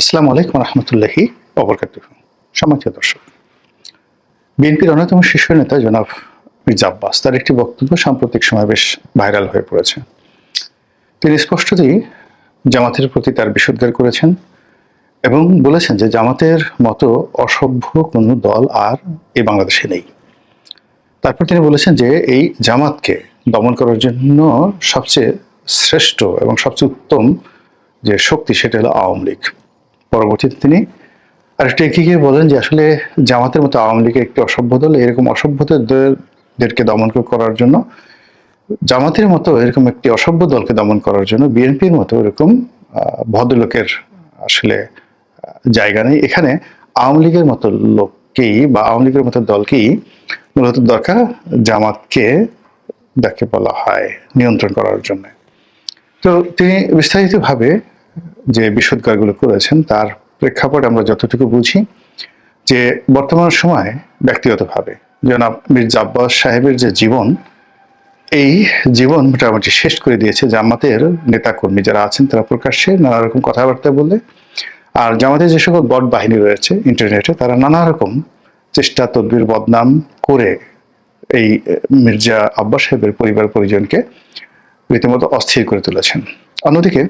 আসসালামু আলাইকুম রহমতুল্লাহি ওবরকাতুহ। সম্মানিত দর্শক, বিএনপির অন্যতম শীর্ষ নেতা জনাব মির্জা আব্বাস তার একটি বক্তব্য সাম্প্রতিক সময় বেশ ভাইরাল হয়ে পড়েছে। তিনি স্পষ্টতই জামাতের প্রতি তার বিষোদ্গার করেছেন এবং বলেছেন যে জামাতের মতো অসভ্য কোনো দল আর এই বাংলাদেশে নেই। তারপর তিনি বলেছেন যে এই জামাতকে দমন করার জন্য সবচেয়ে শ্রেষ্ঠ এবং সবচেয়ে উত্তম যে শক্তি সেটা হলো আওয়ামী লীগ। পরবর্তীতে তিনি আরেকটু এগিয়ে গিয়ে বলেন যে আসলে জামাতের মতো আওয়ামী লীগের একটি অসভ্য দল, এরকম অসভ্যদেরকে দমন করার জন্য জামাতের মতো এরকম একটি অসভ্য দলকে দমন করার জন্য বিএনপির মতো এরকম ভদ্রলোকের আসলে জায়গা নেই। এখানে আওয়ামী লীগের মতো লোককেই বা আওয়ামী লীগের মতো দলকেই মূলত দরকার, জামাতকে যাকে বলা হয় নিয়ন্ত্রণ করার জন্য। তো তিনি বিস্তারিতভাবে যে বিষোদ্গারগুলো করেছেন তার প্রেক্ষাপট আমরা যতটুকু বুঝি যে বর্তমান সময়ে ব্যক্তিগতভাবে জনাব মির্জা আব্বাস সাহেবের যে জীবন, এই জীবন মোটামুটি শেষ করে দিয়েছে জামাতের নেতাকর্মী যারা আছেন তারা প্রকাশ্যে নানা রকম কথাবার্তা বলে, আর জামাতের যে সকল বট বাহিনী রয়েছে ইন্টারনেটে তারা নানা রকম চেষ্টা তদবির বদনাম করে এই মির্জা আব্বাস সাহেবের পরিবার পরিজনকে রীতিমতো অস্থির করে তুলেছেন। অন্যদিকে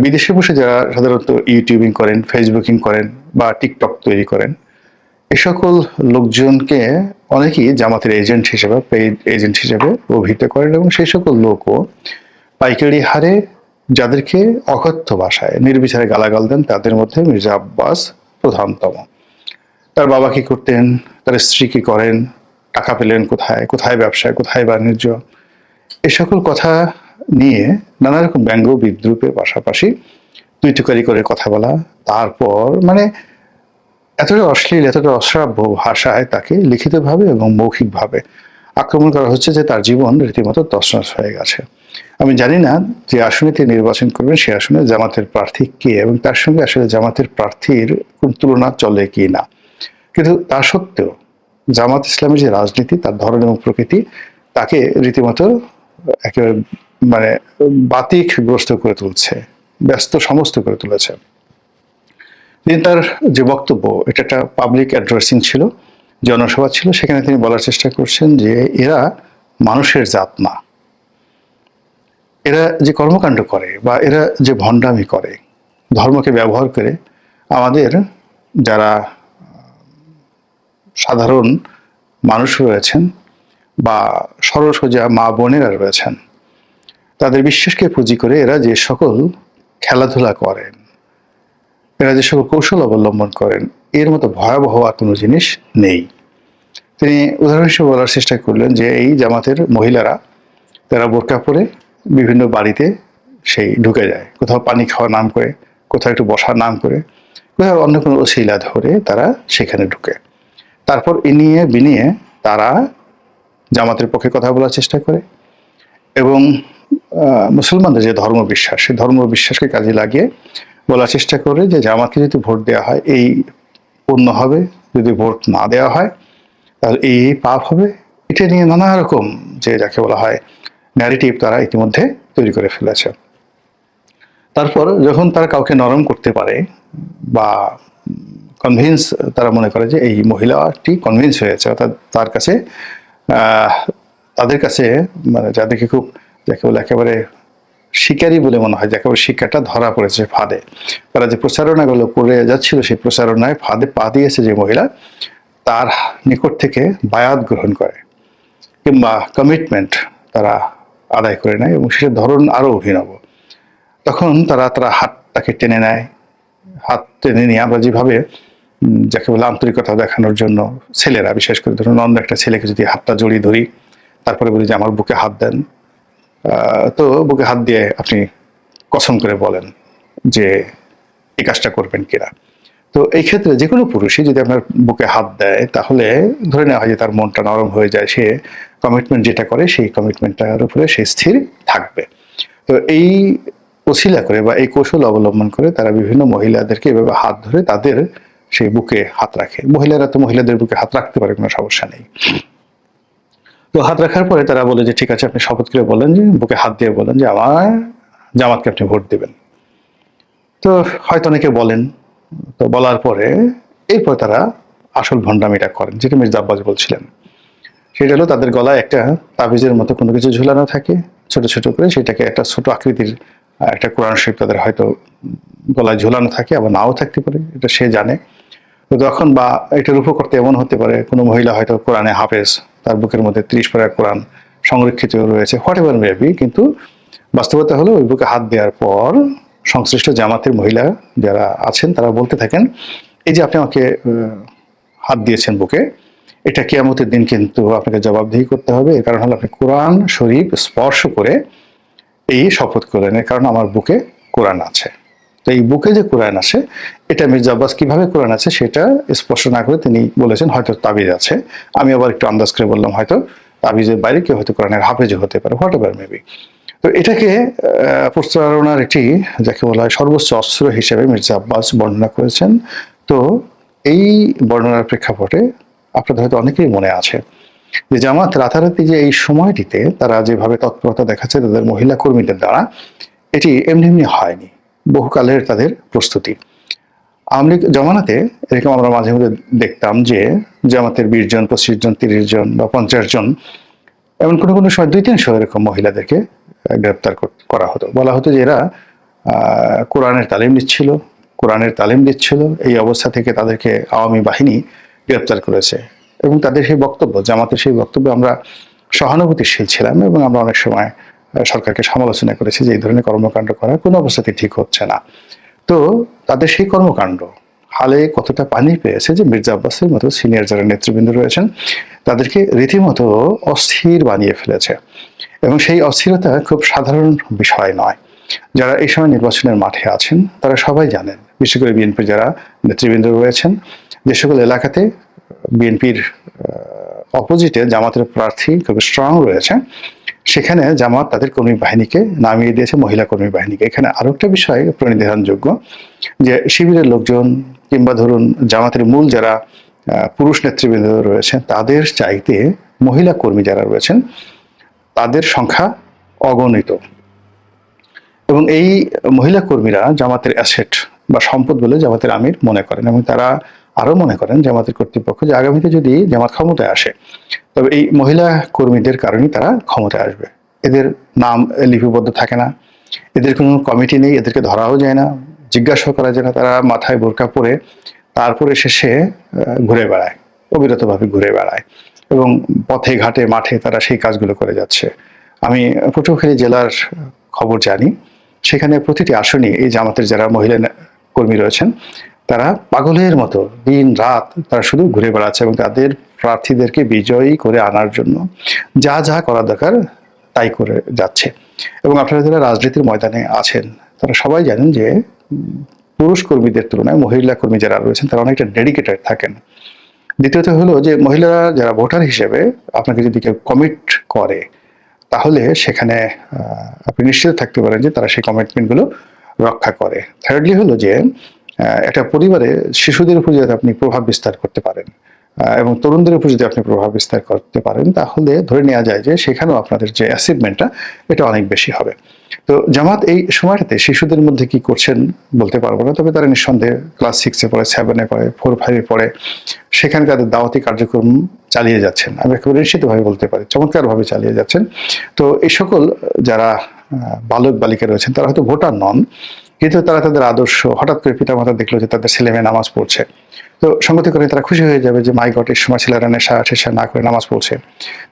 বিদেশে বসে যারা সাধারণত ইউটিউবিং করেন, ফেসবুকিং করেন বা টিকটক তৈরি করেন, এ সকল লোকজনকে অনেকেই জামাতের এজেন্ট হিসেবে, পেইড এজেন্ট হিসেবে অভিহিত করেন এবং সেই সকল লোকও পাইকারি হারে যাদেরকে অকথ্য ভাষায় নির্বিচারে গালাগাল দেন তাদের মধ্যে মির্জা আব্বাস প্রধানতম। তার বাবা কি করতেন, তার স্ত্রী কি করেন, টাকা পেলেন কোথায়, কোথায় ব্যবসায়, কোথায় বাণিজ্য, এ সকল কথা নিয়ে নানা রকম ব্যঙ্গ বিদ্রুপের পাশাপাশি টুইটুকারি করে কথা বলা, তারপর মানে এতটা অশ্লীল এতটা অশ্রাব্য ভাষায় তাকে লিখিতভাবে এবং মৌখিকভাবে আক্রমণ করা হচ্ছে যে তার জীবন রীতিমতো তছনছ হয়ে গেছে। আমি জানি না যে আসনে তিনি নির্বাচন করবেন সে আসনে জামাতের প্রার্থী কে এবং তার সঙ্গে আসলে জামাতের প্রার্থীর কোন তুলনা চলে কি না, কিন্তু তা সত্ত্বেও জামাত ইসলামের যে রাজনীতি, তার ধরন এবং প্রকৃতি তাকে রীতিমতো একেবারে মানে বাতিকগ্রস্ত করে তুলছে, ব্যস্ত সমস্ত করে তুলেছে। তিনি তার যে বক্তব্য, এটা একটা পাবলিক অ্যাড্রেসিং ছিল, জনসভা ছিল, সেখানে তিনি বলার চেষ্টা করছেন যে এরা মানুষের জাত না, এরা যে কর্মকাণ্ড করে বা এরা যে ভণ্ডামি করে, ধর্মকে ব্যবহার করে আমাদের যারা সাধারণ মানুষ রয়েছেন বা সরল সোজা মা বোনেরা রয়েছেন তাদের বিশ্বাসকে পুঁজি করে এরা যে সকল খেলাধুলা করেন, এরা যে সকল কৌশল অবলম্বন করেন, এর মতো ভয়াবহ আর কোনো জিনিস নেই। তিনি উদাহরণ হিসেবে বলার চেষ্টা করলেন যে এই জামাতের মহিলারা তারা বোরকা পরে বিভিন্ন বাড়িতে সেই ঢুকে যায়, কোথাও পানি খাওয়ার নাম করে, কোথাও একটু বসার নাম করে, কোথাও অন্য কোনো ওসিলা ধরে তারা সেখানে ঢুকে, তারপর ইনিয়ে বিনিয়ে তারা জামাতের পক্ষে কথা বলার চেষ্টা করে এবং মুসলমানদের যে ধর্মবিশ্বাস, সেই ধর্মবিশ্বাসকে কাজে লাগিয়ে বলার চেষ্টা করে যে জামাতকে যদি ভোট দেওয়া হয় এই পূর্ণ হবে, যদি ভোট না দেওয়া হয় তাহলে এই পাপ হবে। এটা নিয়ে নানা রকম যে যাকে বলা হয় ন্যারেটিভ তারা ইতিমধ্যে তৈরি করে ফেলেছে। তারপর যখন তারা কাউকে নরম করতে পারে বা কনভিন্স, তারা মনে করে যে এই মহিলাটি কনভিন্স হয়েছে, অর্থাৎ তার কাছে তাদের কাছে মানে যাদেরকে খুব যাকে বলে একেবারে শিকারী বলে মনে হয়, যাকে শিকারটা ধরা পড়েছে ফাঁদে, তারা যে প্রচারণাগুলো করে যাচ্ছিল সেই প্রচারণায় ফাঁদে পা দিয়েছে যে মহিলা, তার নিকট থেকে বায়াত গ্রহণ করে কিংবা কমিটমেন্ট তারা আদায় করে নেয় এবং সেটার ধরন আরো অভিনব। তখন তারা হাতটাকে টেনে নেয়, হাত টেনে নিয়ে আমরা যেভাবে যাকে বলে আন্তরিকতা দেখানোর জন্য ছেলেরা, বিশেষ করে ধরুন অন্য একটা ছেলেকে যদি হাতটা জড়িয়ে ধরি তারপরে বলি যে আমার বুকে হাত দেন, তো বুকে হাত দিয়ে আপনি কসম করে বলেন যে এই কাজটা করবেন কিনা। তো এই ক্ষেত্রে যে কোনো পুরুষই যদি আপনার বুকে হাত দেয় তাহলে ধরে নেওয়া হয় যে তার মনটা নরম হয়ে যায়, সে কমিটমেন্ট যেটা করে সেই কমিটমেন্টটার উপরে সে স্থির থাকবে। তো এই ওসিলা করে বা এই কৌশল অবলম্বন করে তারা বিভিন্ন মহিলাদেরকে এভাবে হাত ধরে তাদের সেই বুকে হাত রাখে। মহিলারা তো মহিলাদের বুকে হাত রাখতে পারে, কোনো সমস্যা নেই। তো হাত রাখার পরে তারা বলে যে ঠিক আছে, আপনি শপথ করে বলেন যে বুকে হাত দিয়ে বলেন যে আমার জামাতকে আপনি ভোট দেবেন। তো হয়তো অনেকে বলেন, তো বলার পরে এরপর তারা আসল ভণ্ডামিটা করেন, যেটা মির্জা আব্বাস বলছিলেন। সেটা হলো তাদের গলায় একটা তাবিজের মতো কোনো কিছু ঝুলানো থাকে, ছোট ছোট করে, সেটাকে একটা ছোট আকৃতির একটা কোরআন শরীফ তাদের হয়তো গলায় ঝুলানো থাকে, আবার নাও থাকতে পারে, এটা সে জানে। তো তখন বা এটার উপকর্তে এমন হতে পারে কোনো মহিলা হয়তো কোরআনে হাফেজ, তার বুকের মধ্যে 30 পারা কোরআন সংরক্ষিত রয়েছে, হোয়াট এভার মেবি। কিন্তু বাস্তবতা হলো ওই বুকে হাত দেওয়ার পর সংশ্লিষ্ট জামাতের মহিলা যারা আছেন তারা বলতে থাকেন, এই যে আপনি আমাকে হাত দিয়েছেন বুকে, এটা কিয়ামতের দিন কিন্তু আপনাকে জবাবদিহি করতে হবে। এর কারণ হলো আপনি কোরআন শরীফ স্পর্শ করে এই শপথ করলেন, এর কারণ আমার বুকে কোরআন আছে। তো এই বুকে যে কোরআন আছে, এটা মির্জা আব্বাস কিভাবে কোরআন আছে সেটা স্পষ্ট না করে তিনি বলেছেন হয়তো তাবিজ আছে। আমি আবার একটু আন্দাজ করে বললাম হয়তো তাবিজের বাইরে কেউ হয়তো কোরআনের হাফেজও হতে পারে, হোয়াট এভার মেবি। তো এটাকে প্রচারণার একটি, যাকে বলা হয় সর্বোচ্চ অস্ত্র হিসেবে মির্জা আব্বাস বর্ণনা করেছেন। তো এই বর্ণনার প্রেক্ষাপটে আপনাদের হয়তো অনেকেরই মনে আছে যে জামাত রাতারাতি যে এই সময়টিতে তারা যেভাবে তৎপরতা দেখাচ্ছে তাদের মহিলা কর্মীদের দ্বারা, এটি এমনি এমনি হয়নি, বহুকালের তাদের প্রস্তুতি। আওয়ামী লীগ জমানাতে এরকম আমরা মাঝে মধ্যে দেখতাম যে জামাতের 20 জন, 25 জন, 30 জন বা 50 জন, এমন কোনো কোনো সময় 200-300 এরকম মহিলাদেরকে গ্রেপ্তার করা হতো। বলা হতো যে এরা কোরআনের তালিম দিচ্ছিল, কোরআনের তালিম দিচ্ছিল, এই অবস্থা থেকে তাদেরকে আওয়ামী বাহিনী গ্রেপ্তার করেছে। এবং তাদের সেই বক্তব্য, জামাতের সেই বক্তব্যে আমরা সহানুভূতিশীল ছিলাম এবং আমরা অনেক সময় সরকারকে সমালোচনা করেছি যে এই ধরনের কর্মকাণ্ড করা কোনো অবস্থাতেই ঠিক হচ্ছে না। তো তাদের সেই কর্মকাণ্ড হালে কতটা পানি পেয়েছে যে মির্জা আব্বাসের মতো সিনিয়র যারা নেতৃবৃন্দ রয়েছেন তাদেরকে রীতিমতো অস্থির বানিয়ে ফেলেছে। এবং সেই অস্থিরতা খুব সাধারণ বিষয় নয়। যারা এই সময় নির্বাচনের মাঠে আছেন তারা সবাই জানেন, বিশেষ করে বিএনপির যারা নেতৃবৃন্দ রয়েছেন, যে সকল এলাকাতে বিএনপির অপোজিটে জামাতের প্রার্থী খুব স্ট্রং রয়েছে, সেখানে জামাত তাদের কর্মী বাহিনীকে নামিয়ে দিয়েছে, মহিলা কর্মী বাহিনীকে। এখানে আরো একটা বিষয় প্রণিধানযোগ্য, যে শিবিরের লোকজন কিংবা ধরুন জামাতের মূল যারা পুরুষ নেতৃবৃন্দ রয়েছেন তাদের চাইতে মহিলা কর্মী যারা রয়েছেন তাদের সংখ্যা অগণিত। এবং এই মহিলা কর্মীরা জামাতের অ্যাসেট বা সম্পদ বলে জামাতের আমির মনে করেন, এবং তারা আরো মনে করেন জামাতের কর্তৃপক্ষ যে আগামীতে যদি জামাত ক্ষমতায় আসে তবে এই মহিলা কর্মীদের কারণেই তারা ক্ষমতায় আসবে। এদের নাম লিপিবদ্ধ থাকে না, এদের কোনো কমিটি নেই, এদেরকে ধরাও যায় না, জিজ্ঞাসাও করা যায় না, তারা মাথায় বোরকা পরে তারপরে শেষে ঘুরে বেড়ায়, অবিরতভাবে ঘুরে বেড়ায় এবং পথে ঘাটে মাঠে তারা সেই কাজগুলো করে যাচ্ছে। আমি পটুয়াখালী জেলার খবর জানি, সেখানে প্রতিটি আসনে এই জামাতের যারা মহিলা কর্মী রয়েছেন তারা পাগলের মতো দিন রাত তারা শুধু ঘুরে বেড়াচ্ছে এবং তাদের প্রার্থীদেরকে বিজয়ী করে আনার জন্য যা যা করা দরকার তাই করে যাচ্ছে। এবং আপনারা যারা রাজনীতির ময়দানে আছেন তারা সবাই জানেন যে পুরুষ কর্মীদের তুলনায় মহিলা কর্মী যারা রয়েছেন তারা অনেকটা ডেডিকেটেড থাকেন। দ্বিতীয়ত হলো যে মহিলারা যারা ভোটার হিসেবে আপনাকে যদি কেউ কমিট করে তাহলে সেখানে আপনি নিশ্চিত থাকতে পারেন যে তারা সেই কমিটমেন্টগুলো রক্ষা করে। থার্ডলি হলো যে একটা পরিবারে শিশুদের উপর যদি আপনি প্রভাব বিস্তার করতে পারেন এবং তরুণদের উপর যদি আপনি প্রভাব বিস্তার করতে পারেন তাহলে ধরে নেওয়া যায় যে সেখানেও আপনাদের যে অ্যাচিভমেন্টটা এটা অনেক বেশি হবে। তো জামাত এই সময়টাতে শিশুদের মধ্যে কি করছেন বলতে পারবো না, তবে তারা নিঃসন্দেহে ক্লাস 6-এ পড়ে, 7-এ পড়ে, 4-5-এ পড়ে, সেখানে তাদের দাওয়াতি কার্যক্রম চালিয়ে যাচ্ছেন। আমি একেবারে নিশ্চিতভাবে বলতে পারি চমৎকারভাবে চালিয়ে যাচ্ছেন। তো এই সকল যারা বালক বালিকা রয়েছেন তারা হয়তো ভোটার নন, কিন্তু তারা তাদের আদর্শ হঠাৎ করে পিতামাতা দেখলো যে তাদের ছেলে মেয়ে নামাজ পড়ছে, তো সঙ্গতি করে তারা খুশি হয়ে যাবে যে মাই গড এর সময় ছেলেরা নেশা টেশা না করে নামাজ পড়ছে।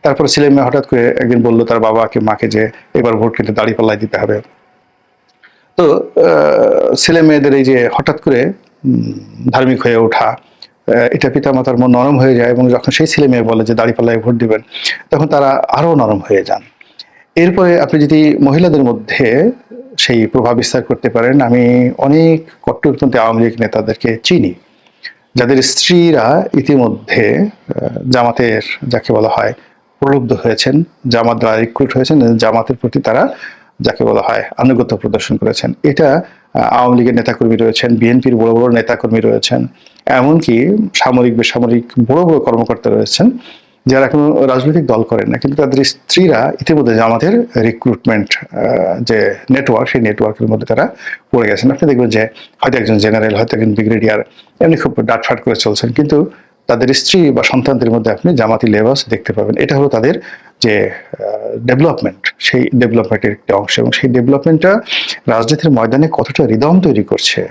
তারপর ছেলে মেয়ে হঠাৎ করে একদিন বললো তার বাবাকে মাকে যে এবার ভোট কিন্তু দাঁড়িয়ে পাল্লাই দিতে হবে। তো ছেলে মেয়েদের এই যে হঠাৎ করে ধার্মিক হয়ে ওঠা, এটা পিতামাতার মন নরম হয়ে যায় এবং যখন সেই ছেলে মেয়ে বলে যে দাঁড়িপাল্লায় ভোট দিবেন তখন তারা আরো নরম হয়ে যান। এরপরে আপনি যদি মহিলাদের মধ্যে সেই প্রভাব বিস্তার করতে পারেন, আমি অনেক কট্টরপন্থী আওয়ামী লীগ নেতাদেরকে চিনি যাদের স্ত্রীরা ইতিমধ্যে জামাতের যাকে বলা হয় প্রলুব্ধ হয়েছেন, জামাত দ্বারা রিক্রুট হয়েছেন, জামাতের প্রতি তারা যাকে বলা হয় আনুগত্য প্রদর্শন করেছেন। এটা আওয়ামী লীগের নেতাকর্মী রয়েছেন, বিএনপির বড় বড় নেতাকর্মী রয়েছেন, এমনকি সামরিক বেসামরিক বড় বড় কর্মকর্তা রয়েছেন, যারা কোনো রাজনৈতিক দল করেন না, কিন্তু তাদের স্ত্রীরা ইতিমধ্যে জামাতের রিক্রুটমেন্ট যে নেটওয়ার্ক, সেই নেটওয়ার্কের মধ্যে তারা পড়ে গেছেন। আপনি দেখবেন যে হয়তো একজন জেনারেল, হয়তো একজন ব্রিগেডিয়ার, এমনি খুব ডাটফাট করে চলছেন, কিন্তু তাদের স্ত্রী বা সন্তানদের মধ্যে আপনি জামাতি লেবাস দেখতে পাবেন। এটা হলো তাদের যে ডেভেলপমেন্ট, সেই ডেভেলপমেন্টের একটি অংশ, এবং সেই ডেভেলপমেন্টটা রাজনীতির ময়দানে কতটা হৃদয়ম তৈরি করছে,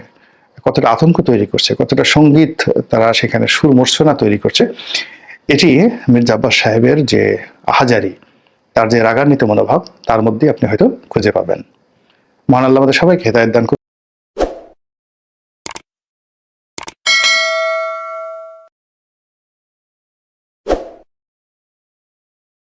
কতটা আতঙ্ক তৈরি করছে, কতটা সঙ্গীত তারা সেখানে সুর মূর্ছনা তৈরি করছে, এটি মির্জা আব্বাস সাহেবের যে আহাজারি, তার যে রাগান্বিত মনোভাব, তার মধ্যে আপনি হয়তো খুঁজে পাবেন। মহান আল্লাহ আমাদের সবাইকে হেদায়েত দান করুন।